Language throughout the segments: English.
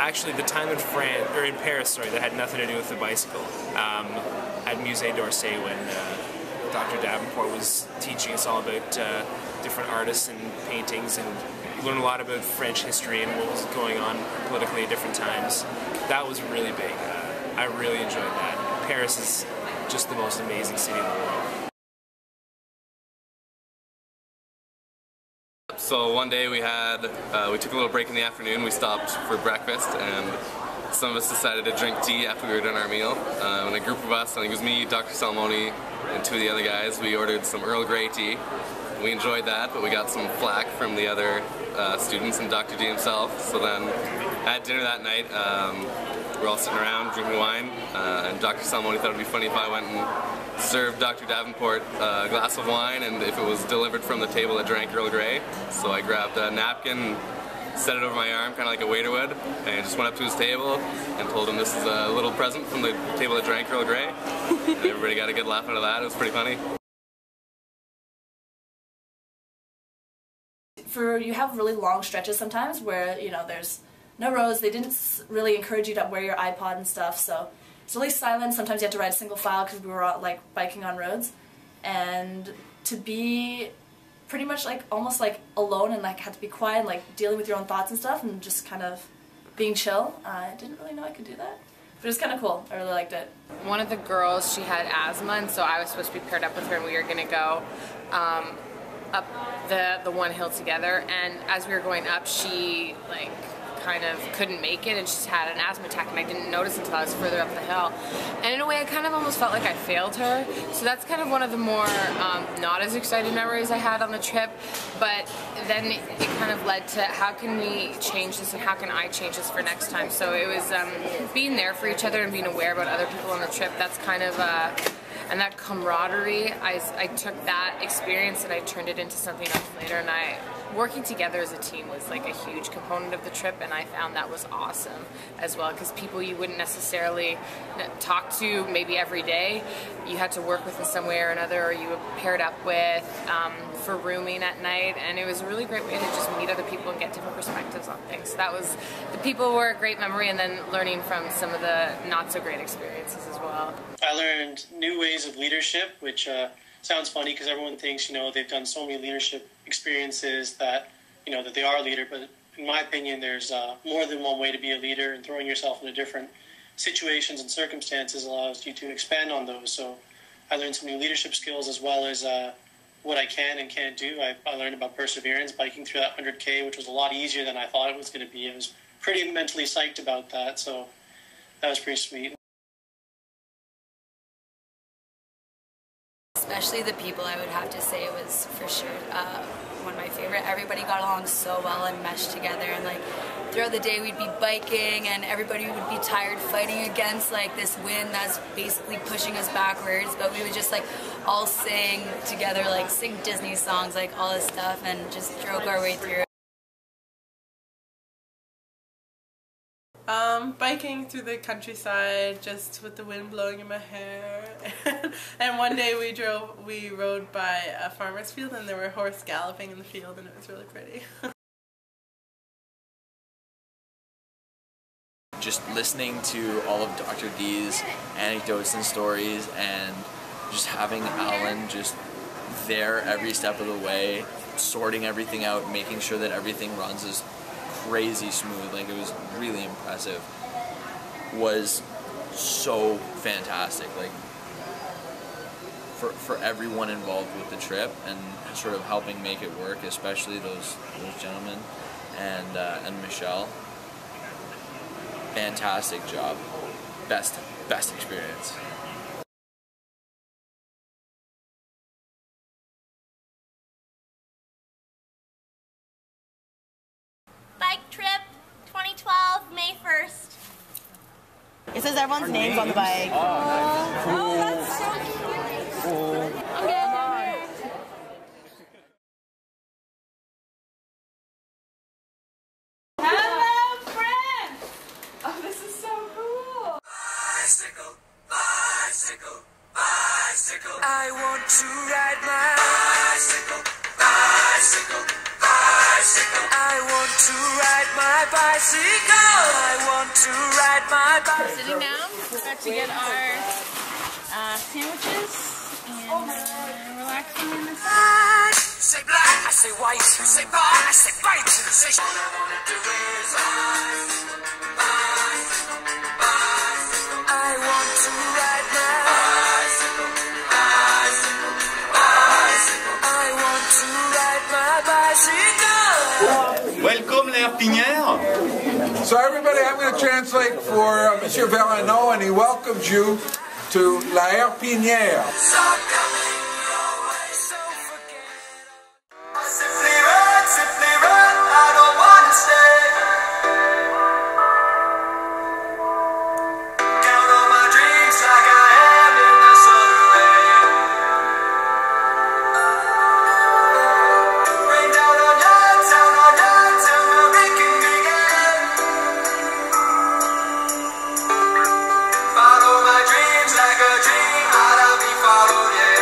actually the time in France, or in Paris, sorry, that had nothing to do with the bicycle. At Musée d'Orsay when Dr. Davenport was teaching us all about different artists and paintings, and learn a lot about French history and what was going on politically at different times. That was really big. I really enjoyed that. Paris is just the most amazing city in the world. So one day we took a little break in the afternoon. We stopped for breakfast, and some of us decided to drink tea after we were done our meal. And a group of us, I think it was me, Dr. Salmoni, and two of the other guys, we ordered some Earl Grey tea. We enjoyed that, but we got some flack from the other students and Dr. D himself. So then at dinner that night, we're all sitting around drinking wine, and Dr. Salmoni thought it would be funny if I went and served Dr. Davenport a glass of wine, and if it was delivered from the table that drank Earl Grey. So I grabbed a napkin, set it over my arm, kind of like a waiter would, and just went up to his table and told him this is a little present from the table that drank Earl Grey. And everybody got a good laugh out of that. It was pretty funny. You have really long stretches sometimes where, you know, there's no roads. They didn't really encourage you to wear your iPod and stuff, so it's really silent. Sometimes you have to ride single file because we were like biking on roads, and to be pretty much like almost like alone and like had to be quiet and like dealing with your own thoughts and stuff and just kind of being chill. I didn't really know I could do that, but it was kind of cool. I really liked it. One of the girls, she had asthma, and so I was supposed to be paired up with her, and we were gonna go up the one hill together. And as we were going up, she like kind of couldn't make it, and she had an asthma attack, and I didn't notice until I was further up the hill. And in a way, I kind of almost felt like I failed her. So that's kind of one of the more not as exciting memories I had on the trip. But then it kind of led to how can we change this, and how can I change this for next time. So it was being there for each other and being aware about other people on the trip. That's kind of and that camaraderie, I took that experience and I turned it into something else later, and working together as a team was like a huge component of the trip, and I found that was awesome as well, because people you wouldn't necessarily talk to maybe every day, you had to work with in some way or another, or you were paired up with for rooming at night, and it was a really great way to just meet other people and get different perspectives on things. So that was, the people were a great memory, and then learning from some of the not so great experiences as well. I learned new ways of leadership, which sounds funny because everyone thinks, you know, they've done so many leadership experiences that, you know, that they are a leader. But in my opinion, there's more than one way to be a leader, and throwing yourself into different situations and circumstances allows you to expand on those. So I learned some new leadership skills, as well as what I can and can't do. I learned about perseverance, biking through that 100K, which was a lot easier than I thought it was going to be. I was pretty mentally psyched about that, so that was pretty sweet. Especially the people, I would have to say it was for sure one of my favorite. Everybody got along so well and meshed together, and like throughout the day we'd be biking and everybody would be tired fighting against like this wind that's basically pushing us backwards, but we would just like all sing together, like sing Disney songs, like all this stuff, and just drove our way through it. Biking through the countryside just with the wind blowing in my hair. And one day we rode by a farmer's field, and there were horses galloping in the field, and it was really pretty. Just listening to all of Dr. D's anecdotes and stories, and just having Alan just there every step of the way, sorting everything out, making sure that everything runs as crazy smooth, like it was really impressive, was so fantastic, like for everyone involved with the trip and sort of helping make it work, especially those gentlemen and Michelle. Fantastic job, best experience. Bike trip 2012, May 1st. It says everyone's names on the bike. Oh, that's so cute. Okay. Hello, friends! Oh, this is so cool. Bicycle, bicycle, bicycle. I want to ride my bicycle, bicycle, bicycle. bicycle. I want to ride my bicycle. I want to ride my bicycle. Sitting down, about to get our sandwiches and relaxing in the sun. Say black, I say white, say bar, I say bite. Say all I wanna do is I want to ride my bicycle, bicycle, bicycle. I want to ride my bicycle. Welcome, La Herpinière. So everybody, I'm going to translate for Monsieur Verano, and he welcomes you to La Herpinière. Simply run, I don't want to stay. Count on my dreams like I am in the sun rain. Rain down on your town where it can begin. Follow my dreams like a dream, I'll be followed, yeah.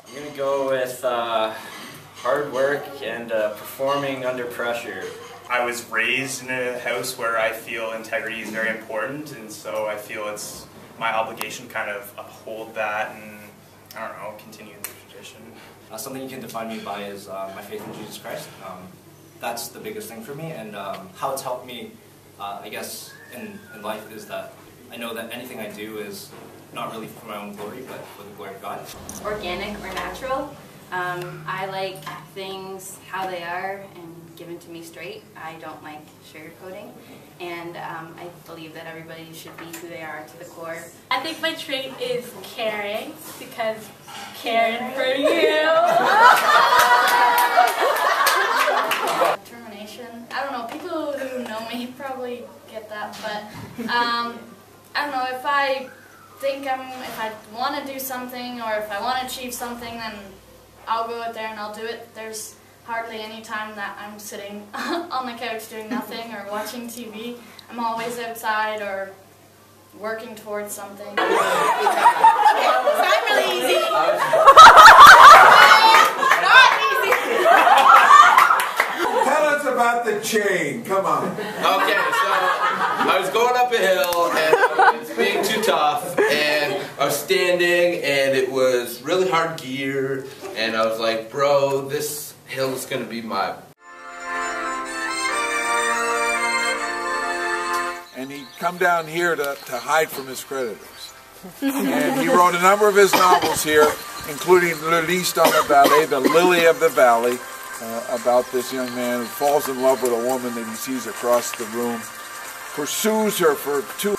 I'm going to go with hard work and performing under pressure. I was raised in a house where I feel integrity is very important, and so I feel it's my obligation to kind of uphold that and, I don't know, continue the tradition. Something you can define me by is my faith in Jesus Christ. That's the biggest thing for me, and how it's helped me, I guess, in life is that I know that anything I do is not really for my own glory, but for the glory of God. Organic or natural. I like things how they are and given to me straight. I don't like sugarcoating, and I believe that everybody should be who they are to the core. I think my trait is caring, because caring for you. Determination. I don't know, people who know me probably get that, but I don't know, if I think if I want to do something or if I want to achieve something, then I'll go out there and I'll do it. There's hardly any time that I'm sitting on the couch doing nothing or watching TV. I'm always outside or working towards something. It's not really easy. Not easy. Tell us about the chain. Come on. Okay, so I was going up a hill and I was being too tough, and I was standing and it was really hard gear, and I was like, bro, this hill is gonna be my. And he'd come down here to hide from his creditors. And he wrote a number of his novels here, including Le Lys dans la Vallée, The Lily of the Valley, about this young man who falls in love with a woman that he sees across the room, pursues her for 2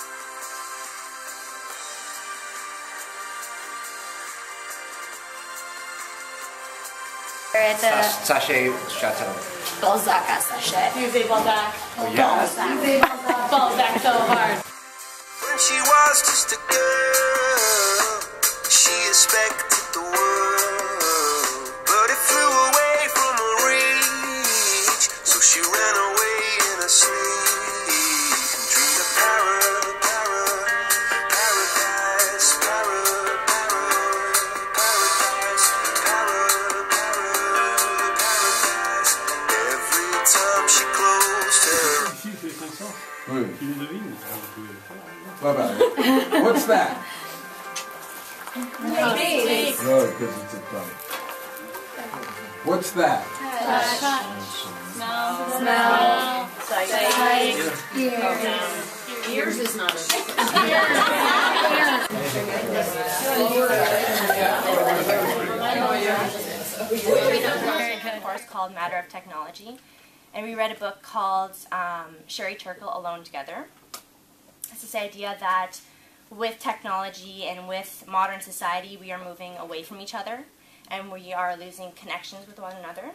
We're at the Sachet Chateau. Balzac à Sachet. Musée Balzac. Oh, yeah. Balzac. Balzac so hard. When she was just a girl, she expected the world, but it flew away from her reach, so she ran away in her sleep and dreamed of paradise. Every time she closed her. What's that? Taste. Good, because it's a tongue. What's that? Smell. Sight. Ears is not a called Matter of Technology, and we read a book called Sherry Turkle, Alone Together. It's this idea that with technology and with modern society, we are moving away from each other, and we are losing connections with one another.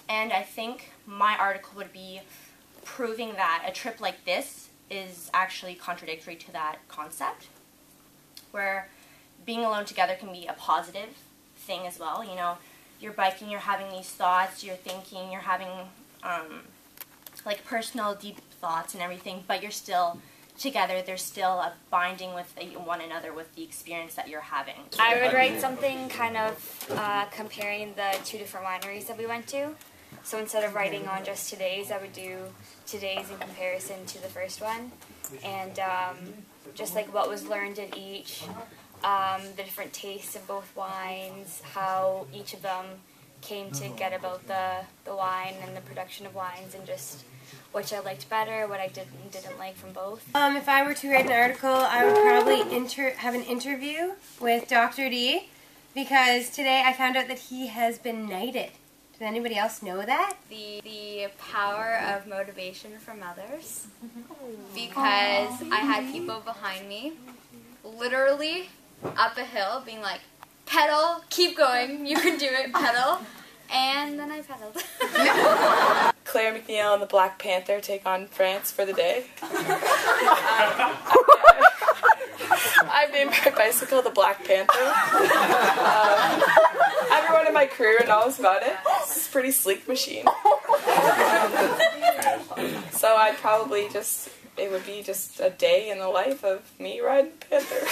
And I think my article would be proving that a trip like this is actually contradictory to that concept, where being alone together can be a positive thing as well. You know, you're biking, you're having these thoughts, you're thinking, you're having like personal deep thoughts and everything, but you're still together. There's still a binding with one another with the experience that you're having. I would write something kind of comparing the two different wineries that we went to. So instead of writing on just today's, I would do today's in comparison to the first one, and just like what was learned in each, the different tastes of both wines, how each of them came to get about the wine and the production of wines, and just which I liked better, what I didn't like from both. If I were to write an article, I would probably have an interview with Dr. D, because today I found out that he has been knighted. Did anybody else know that? The power of motivation from others, because I had people behind me, literally up a hill, being like, pedal, keep going, you can do it, pedal. And then I pedaled. Claire McNeil and the Black Panther take on France for the day. I've named my bicycle the Black Panther. Everyone in my career knows about it. It's a pretty sleek machine. So I'd probably it would be just a day in the life of me riding Panther.